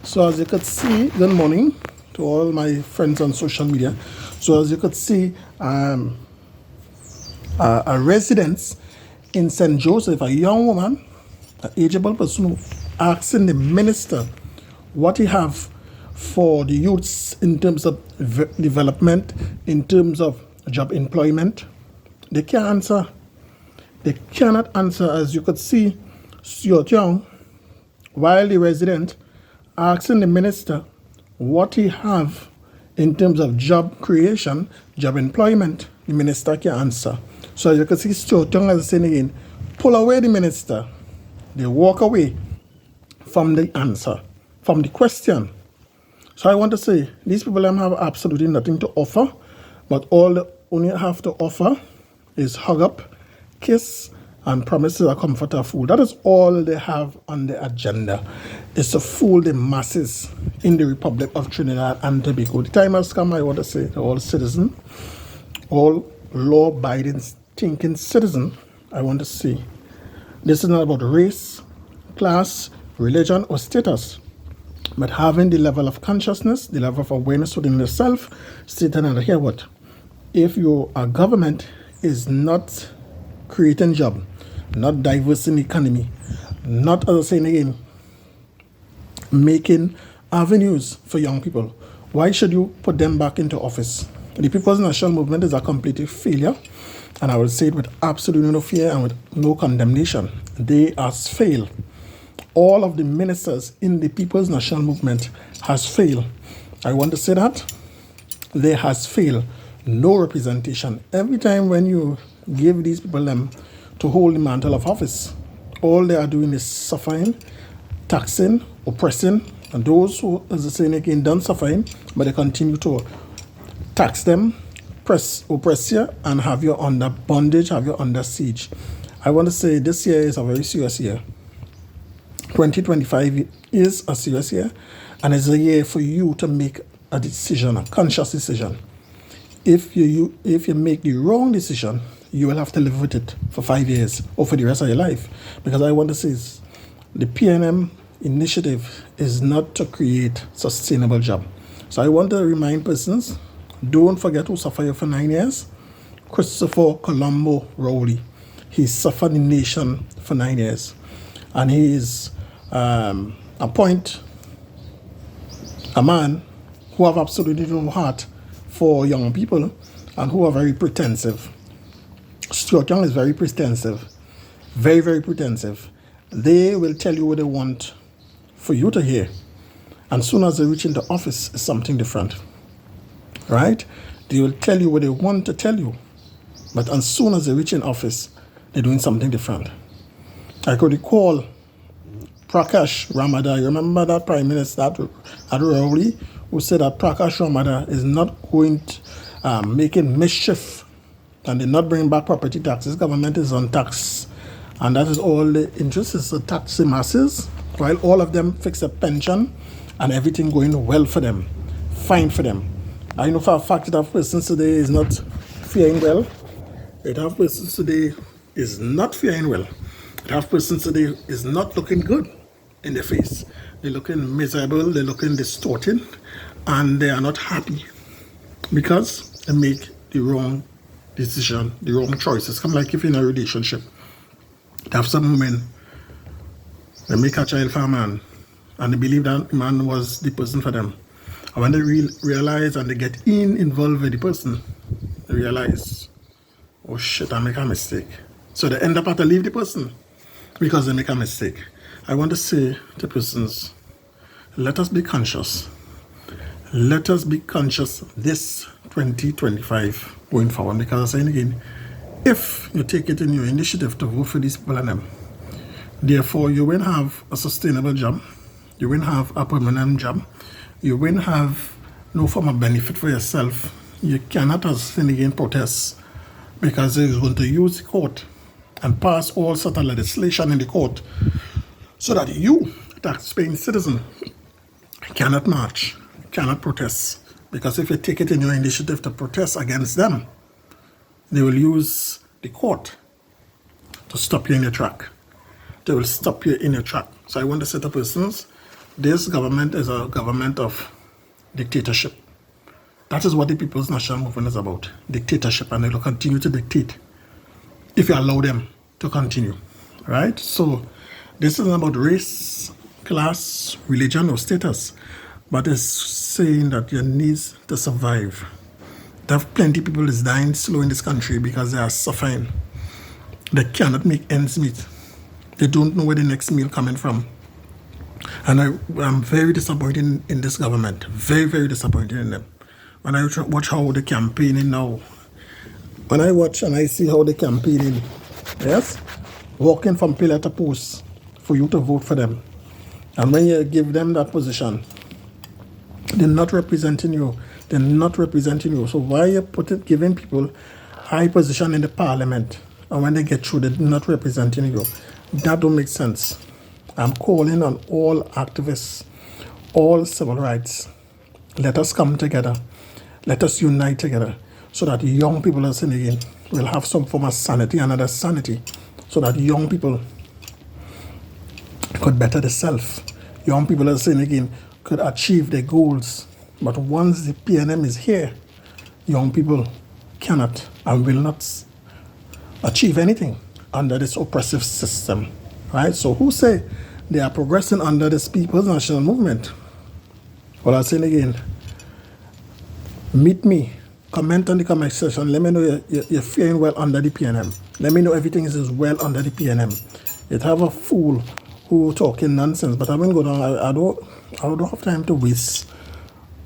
So as you could see, good morning to all my friends on social media. So as you could see, a residence in St. Joseph, a young woman, an ageable person, who asking the minister what he have for the youths in terms of development, in terms of job employment. They can't answer. They cannot answer. As you could see, Stuart Young, while the resident asking the minister what he have in terms of job creation, job employment, the minister can answer. So as you can see, Stuart Young, as I saying again, pull away the minister. They walk away from the answer, from the question. So I want to say, these people have absolutely nothing to offer, but all they only have to offer is hug up, kiss, and promises a comfort or fool. That is all they have on the agenda, is to fool the masses in the Republic of Trinidad and Tobago. The time has come, I want to say, to all citizens, all law-abiding, thinking citizens, I want to say, this is not about race, class, religion, or status, but having the level of consciousness, the level of awareness within yourself, stating and hear what? If your government is not creating job, not diverse in the economy, not, as I saying again, making avenues for young people, why should you put them back into office? The People's National Movement is a complete failure, and I will say it with absolutely no fear and with no condemnation. They has failed. All of the ministers in the People's National Movement has failed. I want to say that they has failed. No representation. Every time when you give these people them to hold the mantle of office, all they are doing is suffering, taxing, oppressing, and those who, as I say again, done suffering, but they continue to tax them, oppress you, and have you under bondage, have you under siege. I want to say this year is a very serious year. 2025 is a serious year, and it's a year for you to make a decision, a conscious decision. If you make the wrong decision, you will have to live with it for 5 years or for the rest of your life. Because I want to say is, the PNM initiative is not to create sustainable job. So I want to remind persons, don't forget who suffered for 9 years. Christopher Colombo Rowley. He suffered the nation for 9 years. And he is a man who have absolutely no heart for young people and who are very pretensive. Stuart Young is very pretensive, very, very pretensive. They will tell you what they want for you to hear. And soon as they reach into office, it's something different, right? They will tell you what they want to tell you. But as soon as they reach in office, they're doing something different. I could recall Prakash Ramadar. You remember that Prime Minister at Rowley, who said that Prakash Ramadar is not going to making mischief, and they're not bringing back property taxes. Government is on tax, and that is all the interest is to tax the masses, while all of them fix a pension and everything going well for them, fine for them. I know for a fact that persons today is not faring well. It have persons today is not faring well. It have persons today is not looking good in their face. They're looking miserable, they're looking distorted, and they are not happy because they make the wrong decision, the wrong choices. Come like if you're in a relationship, they have some women, they make a child for a man, and they believe that man was the person for them. And when they realize and they get involved with the person, they realize, oh shit, I make a mistake. So they end up having to leave the person because they make a mistake. I want to say to persons, let us be conscious. Let us be conscious this 2025 going forward. Because I'm saying again, if you take it in your initiative to vote for these people and them, therefore you will have a sustainable job, you will have a permanent job, you will have no form of benefit for yourself. You cannot, as saying again, protest, because they're going to use the court and pass all sort of legislation in the court so that you, tax-paying citizen, cannot march, cannot protest. Because if you take it in your initiative to protest against them, they will use the court to stop you in your track. They will stop you in your track. So I want to say to persons, This government is a government of dictatorship. That is what the People's National Movement is about. Dictatorship, and they will continue to dictate if you allow them to continue. Right? So this isn't about race, class, religion, or status, but it's saying that your needs to survive. There are plenty of people is dying slow in this country because they are suffering. They cannot make ends meet. They don't know where the next meal coming from. And I'm very disappointed in this government. Very, very disappointed in them. When I watch how they're campaigning now, when I watch and I see how they're campaigning, yes, walking from pillar to post for you to vote for them. And when you give them that position, they're not representing you. They're not representing you. So why you giving people high position in the parliament, and when they get through, they're not representing you? That don't make sense. I'm calling on all activists, all civil rights. Let us come together. Let us unite together so that young people are saying again will have some form of sanity and other sanity, so that young people could better themselves. Young people are saying again could achieve their goals. But once the PNM is here, young people cannot and will not achieve anything under this oppressive system. Right? So who say they are progressing under this People's National Movement? Well, I'll say it again. Meet me. Comment on the comment section. Let me know you're feeling well under the PNM. Let me know everything is well under the PNM. It have a fool who talking nonsense, but I won't go down. I don't have time to waste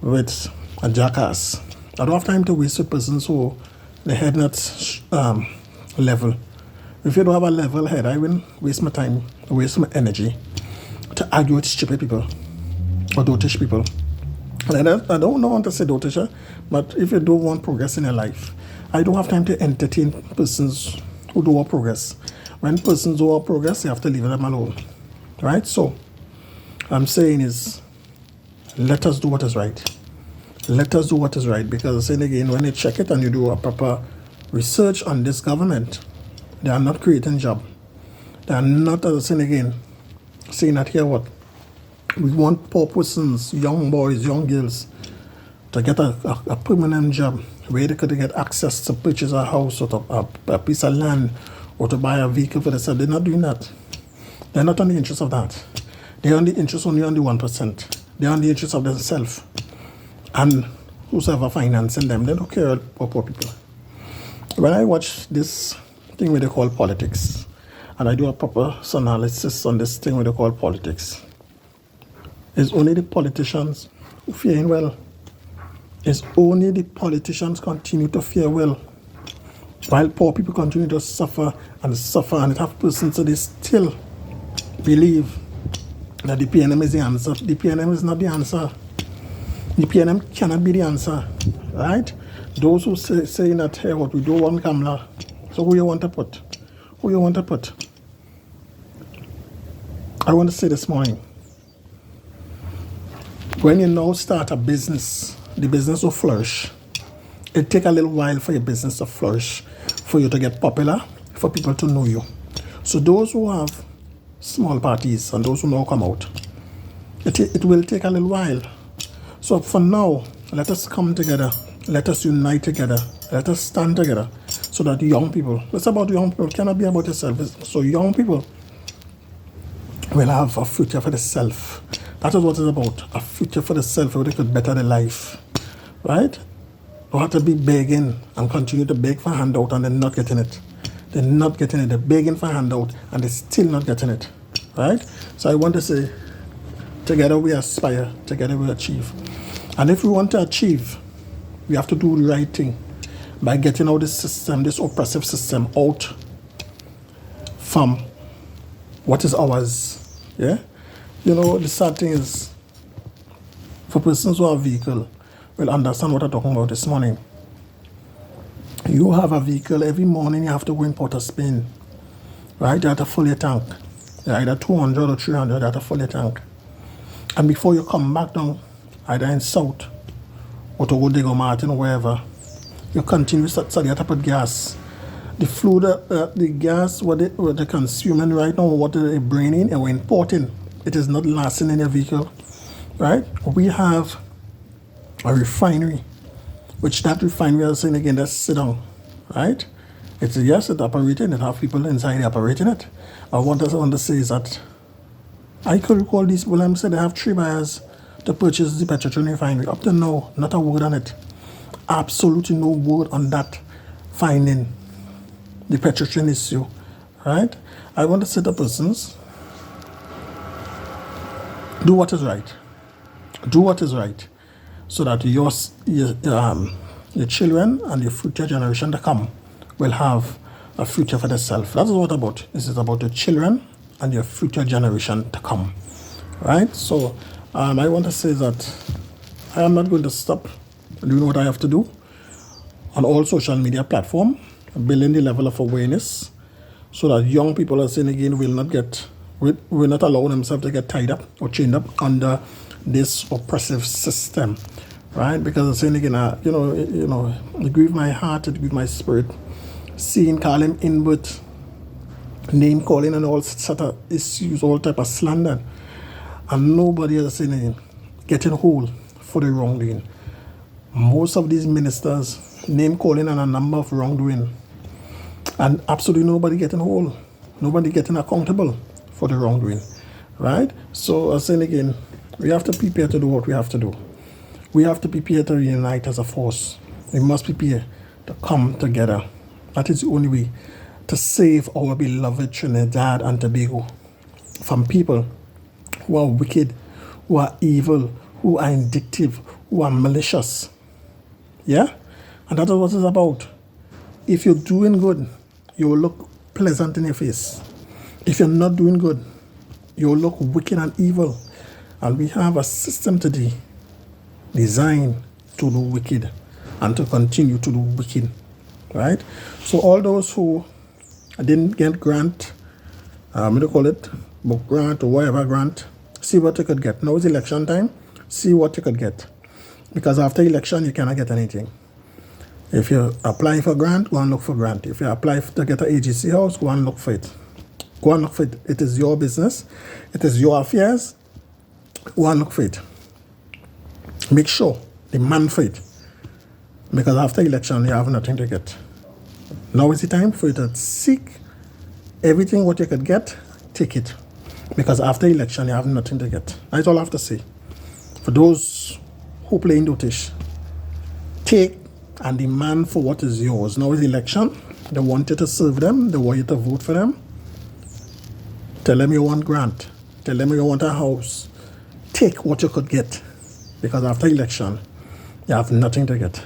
with a jackass. I don't have time to waste with persons who the head not level. If you don't have a level head, I will waste my time, waste my energy to argue with stupid people or dotish people. And I don't want to say dotish, but if you don't want progress in your life, I don't have time to entertain persons who don't want progress. When persons don't want progress, you have to leave them alone. Right? So, I'm saying is, let us do what is right. Let us do what is right, because I'm saying again, when you check it and you do a proper research on this government, they are not creating job. They are not, as I saying again, saying that here what? We want poor persons, young boys, young girls, to get a permanent job where they could get access to purchase a house or to a piece of land or to buy a vehicle for themselves. They're not doing that. They're not on the interest of that. They're on the interest only on the 1%. They're on the interest of themselves. And whosoever financing them, they don't care about poor people. When I watch this thing where they call politics, and I do a proper analysis on this thing where they call politics, it's only the politicians who fearing well. It's only the politicians continue to fear well, while poor people continue to suffer, and it have persons that they still believe that the PNM is the answer. The PNM is not the answer. The PNM cannot be the answer, right? Those who saying that, hey, what we don't want Kamala, so who you want to put? Who you want to put? I want to say this morning, when you now start a business, the business will flourish. It take a little while for your business to flourish, for you to get popular, for people to know you. So those who have small parties and those who now come out, it will take a little while. So for now, let us come together. Let us unite together. Let us stand together so that young people, it's about young people, it cannot be about yourself. So young people will have a future for themselves. That is what it's about, a future for themselves where they could better their life, right? Don't have to be begging and continue to beg for handout and they're not getting it. They're not getting it. They're begging for handout and they're still not getting it, right? So I want to say, together we aspire, together we achieve. And if we want to achieve, we have to do the right thing by getting out this system, this oppressive system, out from what is ours. Yeah? You know, the sad thing is, for persons who have a vehicle, will understand what I'm talking about this morning. You have a vehicle, every morning you have to go in Port of Spain, right? You have to fill your tank. You're either 200 or 300, you have to fill your tank. And before you come back down, either in South, or to Diego Martin or wherever, you continue to have to put gas. The fluid, the gas, what they're consuming right now, what they're bringing and we're importing, it is not lasting in your vehicle. right? We have a refinery, which that refinery is saying again, let's sit down, right? It's yes, it's operating, it have people inside operating it. What I want to say is that I could recall these people, I'm saying they have 3 buyers to purchase the Petrotrin refinery. Up to now, not a word on it. Absolutely no word on that finding the Petrotrin issue, right? I want to say to persons, do what is right. Do what is right, so that your children and your future generation to come will have a future for themselves. That's what about. This is about your children and your future generation to come, right? So I want to say that I am not going to stop doing what I have to do on all social media platforms, building the level of awareness, so that young people are saying again will not allow themselves to get tied up or chained up under this oppressive system, right? Because I'm saying again, it grieved my heart, it grieved my spirit, seeing Carlin Inbert name calling and all sort of issues, all type of slander, and nobody is saying anything, getting hold for the wrongdoing. Most of these ministers name calling and a number of wrongdoing, and absolutely nobody getting hold, nobody getting accountable for the wrongdoing, right? So I'm saying again, we have to prepare to do what we have to do. We have to prepare to unite as a force. We must prepare to come together. That is the only way to save our beloved Trinidad and Tobago from people who are wicked, who are evil, who are vindictive, who are malicious. Yeah? And that is what it's about. If you're doing good, you will look pleasant in your face. If you're not doing good, you will look wicked and evil. And we have a system today designed to do wicked and to continue to do wicked, right? So all those who didn't get grant, what do you call it, book grant or whatever grant, see what you could get. Now is election time, see what you could get. Because after election, you cannot get anything. If you're applying for grant, go and look for grant. If you apply to get an AGC house, go and look for it. Go and look for it. It is your business. It is your affairs. Go and look for it. Make sure, demand for it. Because after election, you have nothing to get. Now is the time for you to seek everything what you could get, take it. Because after election, you have nothing to get. That's all I have to say. For those who play in dotish, take and demand for what is yours. Now is election. They want you to serve them. They want you to vote for them. Tell them you want grant. Tell them you want a house. Take what you could get. Because after election, you have nothing to get.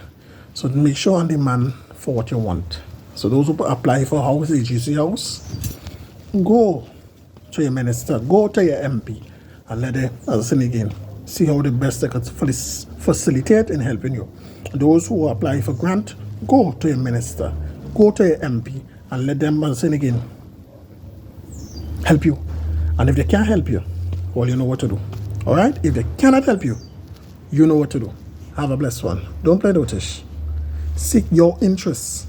So make sure and demand for what you want. So those who apply for house, AGC house, go to your minister, go to your MP, and let them, as I said again, see how the best they could facilitate in helping you. Those who apply for grant, go to your minister, go to your MP, and let them, as I said again, help you. And if they can't help you, well, you know what to do. All right? If they cannot help you, you know what to do. Have a blessed one. Don't play dotish. Seek your interests.